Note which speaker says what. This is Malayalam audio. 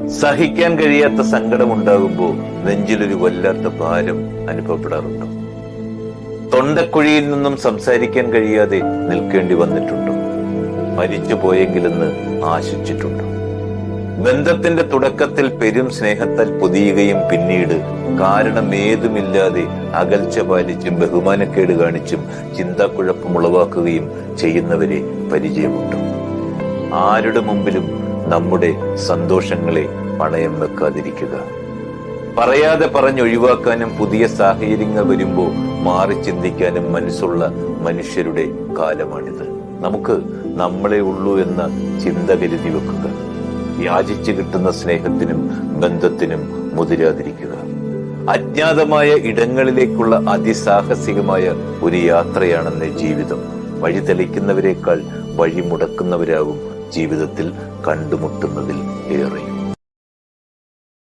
Speaker 1: സഹിക്കാൻ കഴിയാത്ത സങ്കടമുണ്ടാകുമ്പോൾ നെഞ്ചിലൊരു വല്ലാത്ത ഭാരം അനുഭവപ്പെടാറുണ്ടോ? തൊണ്ടക്കുഴിയിൽ നിന്നും സംസാരിക്കാൻ കഴിയാതെ നിൽക്കേണ്ടി വന്നിട്ടുണ്ടോ? മരിച്ചു പോയെങ്കിലെന്ന് ആശിച്ചിട്ടുണ്ടോ? ബന്ധത്തിന്റെ തുടക്കത്തിൽ പെരും സ്നേഹത്താൽ പൊതിയുകയും പിന്നീട് കാരണം ഏതുമില്ലാതെ അകൽച്ച പാലിച്ചും ബഹുമാനക്കേട് കാണിച്ചും ചിന്താക്കുഴപ്പം ഉളവാക്കുകയും ചെയ്യുന്നവരെ പരിചയമുണ്ടോ? ആരുടെ മുമ്പിലും നമ്മുടെ സന്തോഷങ്ങളെ പണയം വെക്കാതിരിക്കുക. പറയാതെ പറഞ്ഞൊഴിവാക്കാനും പുതിയ സാഹചര്യങ്ങൾ വരുമ്പോൾ മാറി ചിന്തിക്കാനും മനസ്സുള്ള മനുഷ്യരുടെ കാലമാണിത്. നമുക്ക് നമ്മളെ ഉള്ളൂ എന്ന ചിന്ത കരുതി വെക്കുക. യാചിച്ചു കിട്ടുന്ന സ്നേഹത്തിനും ബന്ധത്തിനും മുതിരാതിരിക്കുക. അജ്ഞാതമായ ഇടങ്ങളിലേക്കുള്ള അതിസാഹസികമായ ഒരു യാത്രയാണെന്ന് ജീവിതം. വഴി തെളിക്കുന്നവരെക്കാൾ വഴി മുടക്കുന്നവരാകും ജീവിതത്തിൽ കണ്ടുമുട്ടുന്നതിൽ ഏറെ.